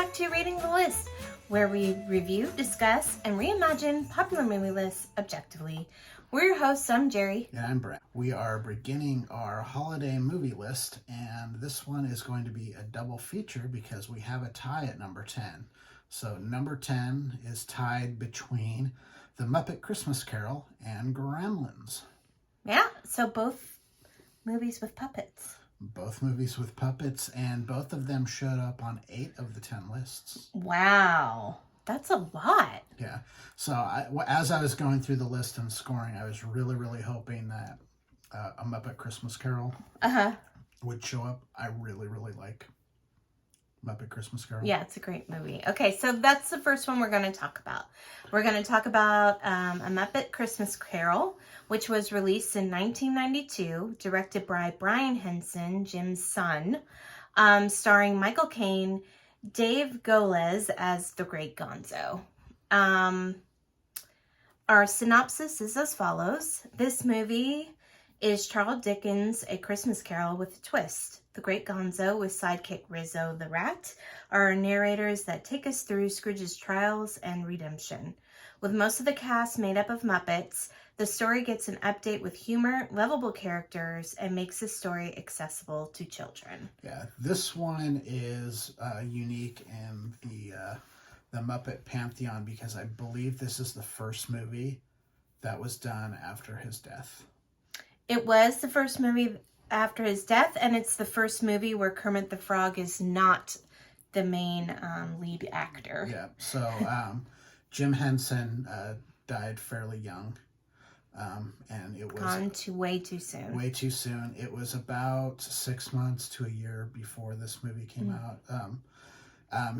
back to Reading the List, where we review, discuss, and reimagine popular movie lists objectively. We're your hosts. I'm Jerry. And I'm Brett. We are beginning our holiday movie list, and this one is going to be a double feature because we have a tie at number 10. So number 10 is tied between The Muppet Christmas Carol and Gremlins. Yeah, so both movies with puppets. Both movies with puppets, and both of them showed up on 8 of the 10 lists. Wow, that's a lot. Yeah. So as I was going through the list and scoring, I was really hoping that A Muppet Christmas Carol would show up. I really like Muppet Christmas Carol. Yeah, it's a great movie. Okay, so that's the first one we're going to talk about. We're going to talk about A Muppet Christmas Carol, which was released in 1992, directed by Brian Henson, Jim's son, starring Michael Caine, Dave Goelz as the Great Gonzo. Our synopsis is as follows. This movie is Charles Dickens' A Christmas Carol with a twist. The Great Gonzo with sidekick Rizzo the Rat are our narrators that take us through Scrooge's trials and redemption. With most of the cast made up of Muppets, the story gets an update with humor, lovable characters, and makes the story accessible to children. Yeah, this one is unique in the Muppet pantheon because I believe this is the first movie that was done after his death. It was the first movie after his death, and it's the first movie where Kermit the Frog is not the main lead actor. Yeah, so Jim Henson died fairly young, and it was gone to way too soon. Way too soon. It was about 6 months to a year before this movie came out.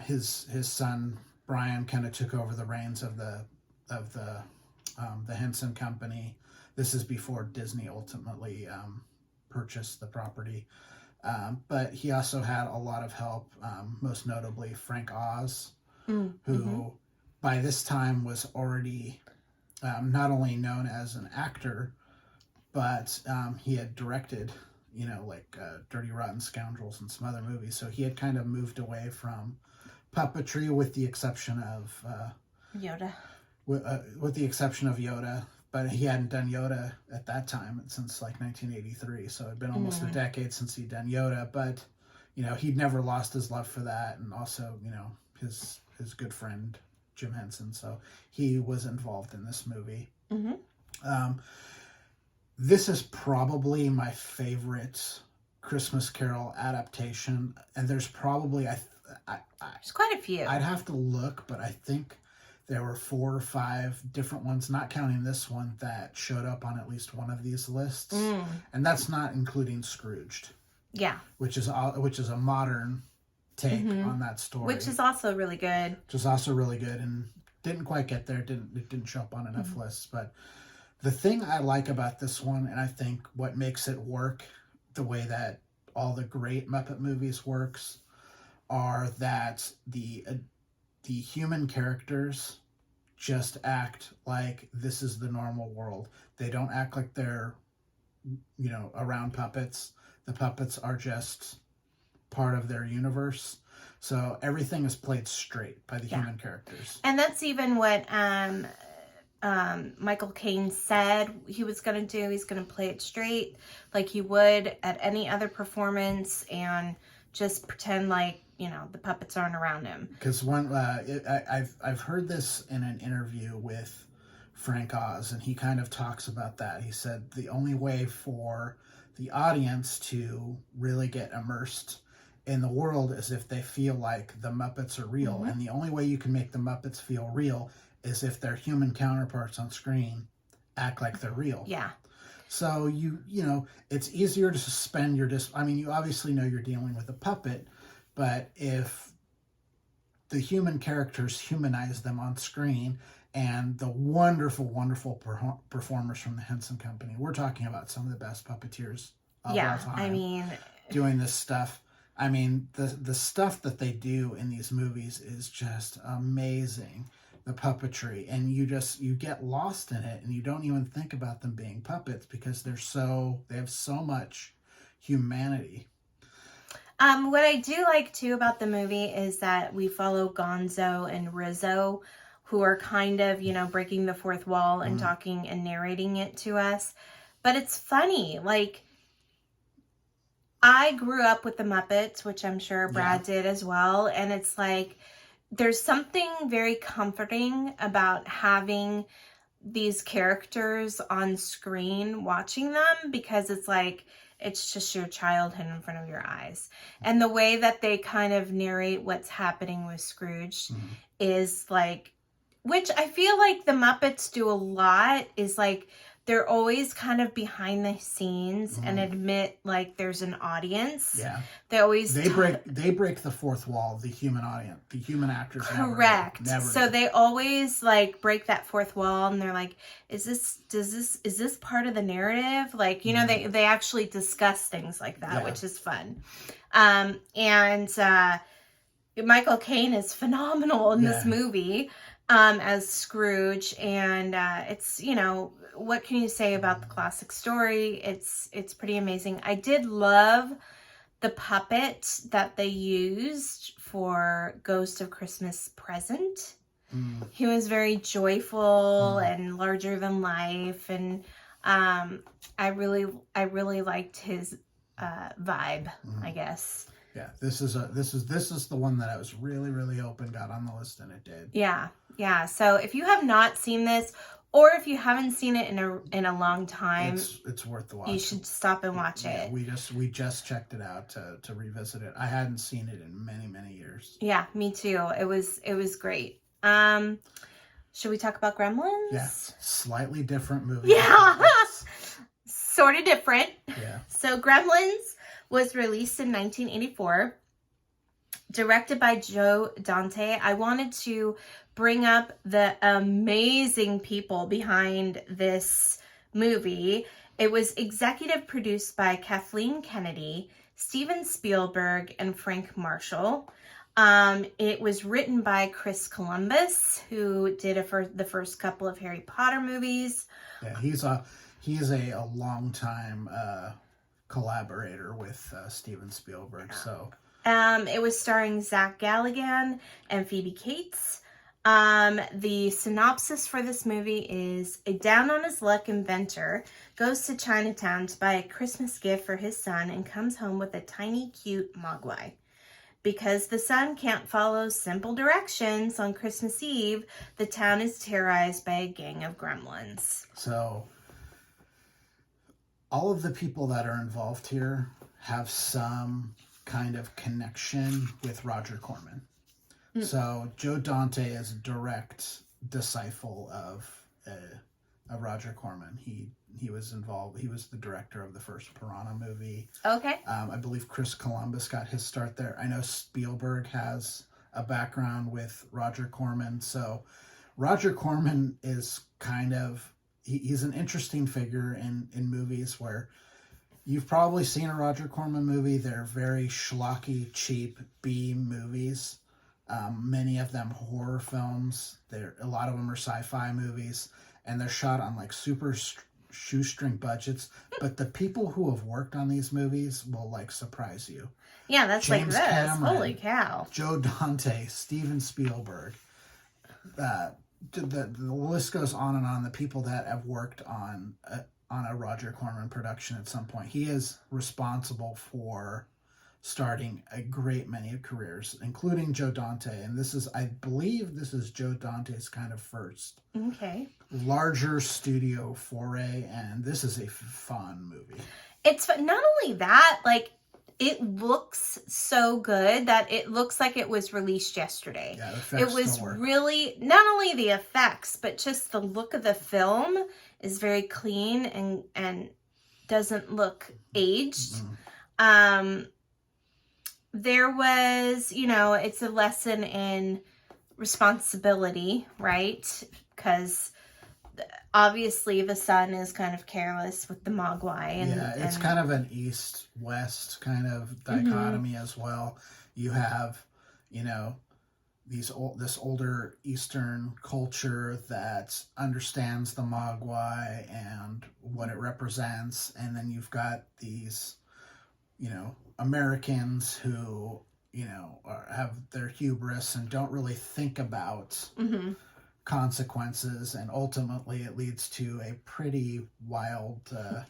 His son Brian kind of took over the reins of the Henson Company. This is before Disney ultimately purchased the property. But he also had a lot of help, most notably Frank Oz, who by this time was already not only known as an actor, but he had directed, Dirty Rotten Scoundrels and some other movies. So he had kind of moved away from puppetry with the exception of Yoda. With the exception of Yoda. But he hadn't done Yoda at that time since 1983. So it'd been almost a decade since he'd done Yoda. But, he'd never lost his love for that. And also, his good friend, Jim Henson. So he was involved in this movie. This is probably my favorite Christmas Carol adaptation. And there's probably, there's quite a few. I'd have to look, but I think there were 4 or 5 different ones, not counting this one, that showed up on at least one of these lists. And that's not including Scrooged. Yeah. Which is a modern take on that story. Which is also really good. And didn't quite get there. It didn't show up on enough lists. But the thing I like about this one, and I think what makes it work the way that all the great Muppet movies works, are that the human characters just act like this is the normal world. They don't act like they're, around puppets. The puppets are just part of their universe. So everything is played straight by the human characters. And that's even what Michael Caine said he was going to do. He's going to play it straight like he would at any other performance and just pretend like, the puppets aren't around him. Because I've heard this in an interview with Frank Oz, and he kind of talks about that. He said the only way for the audience to really get immersed in the world is if they feel like the Muppets are real. And the only way you can make the Muppets feel real is if their human counterparts on screen act like they're real. Yeah. So it's easier to suspend your you obviously know you're dealing with a puppet, but if the human characters humanize them on screen, and the wonderful performers from the Henson Company, we're talking about some of the best puppeteers of all time. Doing this stuff. The stuff that they do in these movies is just amazing. The puppetry, and you get lost in it, and you don't even think about them being puppets because they have so much humanity. What I do like too about the movie is that we follow Gonzo and Rizzo, who are kind of, breaking the fourth wall and talking and narrating it to us. But it's funny. Like, I grew up with the Muppets, which I'm sure Brad did as well. And it's like, there's something very comforting about having these characters on screen watching them, because it's like, it's just your childhood in front of your eyes. And the way that they kind of narrate what's happening with Scrooge is like, which I feel like the Muppets do a lot, is like, they're always kind of behind the scenes and admit like there's an audience. Yeah. They break the fourth wall, the human audience, the human actors. Correct. Never so do. They always like break that fourth wall, and they're like, is this part of the narrative? Like, they actually discuss things like that, which is fun. And Michael Caine is phenomenal in this movie as Scrooge, and it's, what can you say about the classic story? It's pretty amazing. I did love the puppet that they used for Ghost of Christmas Present. He was very joyful and larger than life, and I really liked his vibe, I guess. Yeah, this is the one that I was really, really hoping got on the list, and it did. Yeah. So if you have not seen this, or if you haven't seen it in a long time, it's worth the watch. You should stop and watch it. We just checked it out to revisit it. I hadn't seen it in many, many years. Yeah, me too. It was great. Should we talk about Gremlins? Yes, slightly different movie. Yeah, sort of different. Yeah. So Gremlins was released in 1984, directed by Joe Dante. I wanted to bring up the amazing people behind this movie. It was executive produced by Kathleen Kennedy, Steven Spielberg, and Frank Marshall. It was written by Chris Columbus, who did the first couple of Harry Potter movies. Yeah, he's a long-time collaborator with Steven Spielberg. So it was starring Zach Galligan and Phoebe Cates. The synopsis for this movie is: a down-on-his-luck inventor goes to Chinatown to buy a Christmas gift for his son and comes home with a tiny, cute mogwai. Because the son can't follow simple directions on Christmas Eve, the town is terrorized by a gang of gremlins. So all of the people that are involved here have some kind of connection with Roger Corman. So Joe Dante is a direct disciple of Roger Corman. He was involved. He was the director of the first Piranha movie. Okay. I believe Chris Columbus got his start there. I know Spielberg has a background with Roger Corman. So Roger Corman is kind of, he's an interesting figure in movies where you've probably seen a Roger Corman movie. They're very schlocky, cheap B movies. Many of them horror films. A lot of them are sci-fi movies, and they're shot on like super shoestring budgets. But the people who have worked on these movies will like surprise you. Yeah, that's James like this. Cameron, Holy cow! Joe Dante, Steven Spielberg. The list goes on and on. The people that have worked on a Roger Corman production at some point. He is responsible for starting a great many careers, including Joe Dante. And I believe this is Joe Dante's kind of first larger studio foray. And this is a fun movie. It's not only that, like, it looks so good that it looks like it was released yesterday. Yeah, the effects it was still work. Really, not only the effects, but just the look of the film is very clean and doesn't look aged. There was, it's a lesson in responsibility, right? Because obviously the son is kind of careless with the mogwai. It's kind of an east-west kind of dichotomy as well. You have, this older Eastern culture that understands the mogwai and what it represents, and then you've got these Americans who, have their hubris and don't really think about Mm-hmm. consequences, and ultimately it leads to a pretty wild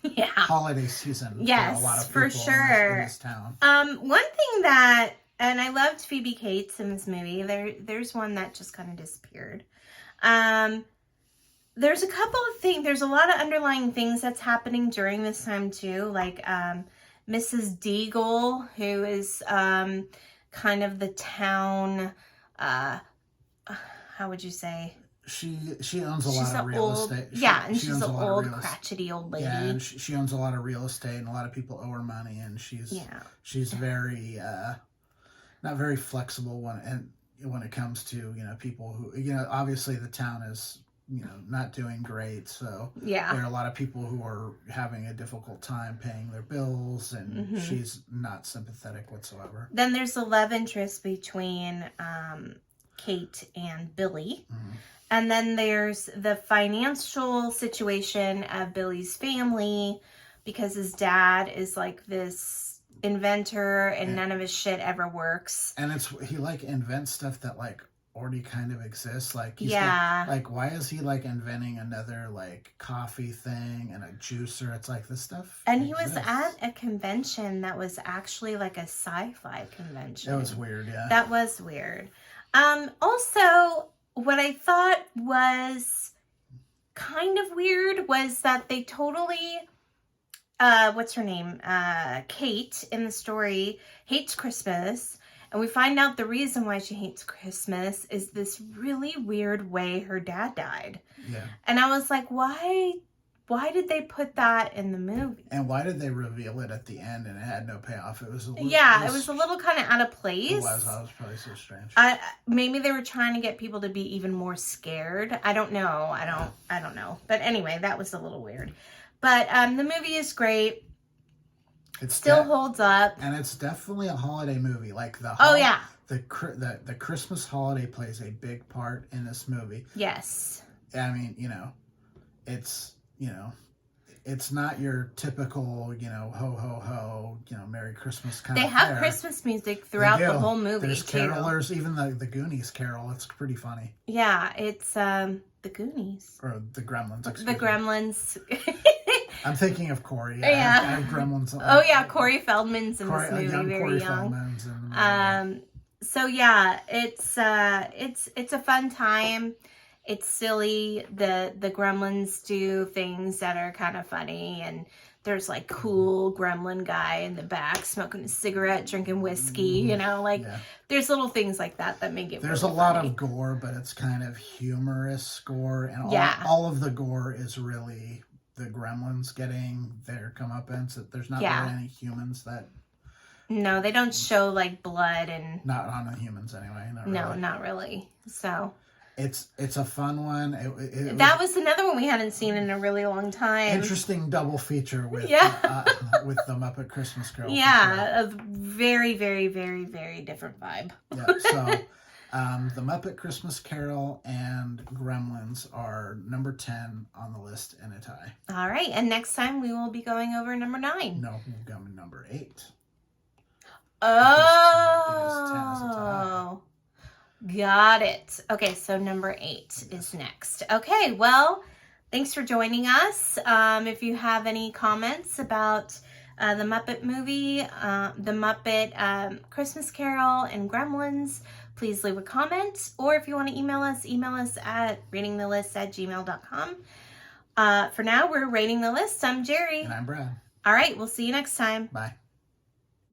Yeah. holiday season Yes, for a lot of for people sure. in this town. One thing that, and I loved Phoebe Cates in this movie. There's one that just kind of disappeared. There's a couple of things. There's a lot of underlying things that's happening during this time too, like Mrs. Deagle, who is kind of the town. How would you say? She owns a lot of real estate. And she's an old, crotchety old lady. Yeah, and she owns a lot of real estate, and a lot of people owe her money, and she's very not very flexible when it comes to people who obviously the town is not doing great, so there are a lot of people who are having a difficult time paying their bills, and she's not sympathetic whatsoever. Then there's the love interest between Kate and Billy. Mm-hmm. And then there's the financial situation of Billy's family, because his dad is like this inventor and none of his shit ever works. And he invents stuff that already kind of exists. Why is he inventing another coffee thing and a juicer? It's this stuff. And he was at a convention that was actually a sci-fi convention. That was weird, yeah. That was weird. Also, what I thought was kind of weird was that they totally, what's her name? Kate in the story hates Christmas. And we find out the reason why she hates Christmas is this really weird way her dad died. Yeah. And I was like, why did they put that in the movie? And why did they reveal it at the end and it had no payoff? It was a little, it was a little kind of out of place. It was probably so strange. Maybe they were trying to get people to be even more scared. I don't know. I don't know. But anyway, that was a little weird. But the movie is great. It still holds up. And it's definitely a holiday movie. The Christmas holiday plays a big part in this movie. Yes. I mean, it's, it's not your typical, ho, ho, ho, Merry Christmas kind of They have Christmas music throughout the whole movie. There's carolers, even the Goonies carol. It's pretty funny. Yeah, it's the Goonies. Or the Gremlins, The Gremlins. I'm thinking of Corey. Yeah. I have Gremlins. Oh yeah, Corey Feldman's in this movie, very young. Feldman's in the movie. So yeah, it's a fun time. It's silly. The Gremlins do things that are kind of funny, and there's cool gremlin guy in the back smoking a cigarette, drinking whiskey, there's little things like that make it There's really a lot funny. of gore, but it's kind of humorous gore, and all of the gore is really the Gremlins getting their comeuppance. There's not really any humans that... No, they don't show blood and... Not on the humans anyway. Not really. So... It's a fun one. That was another one we hadn't seen in a really long time. Interesting double feature with with the Muppet Christmas Carol. Yeah, a very, very, very, very different vibe. Yeah, so the Muppet Christmas Carol and Gremlins are number 10 on the list in a tie. All right, and next time we will be going over number 9. No, we'll go to number 8. Oh. Because 10 is a tie. Got it. Okay, so number 8 is next. Okay, well, thanks for joining us. If you have any comments about the Muppet movie, the Muppet Christmas Carol, and Gremlins, please leave a comment. Or if you want to email us at ratingthelist@gmail.com. For now, we're Rating the List. I'm Jerry. And I'm Brad. All right, we'll see you next time. Bye.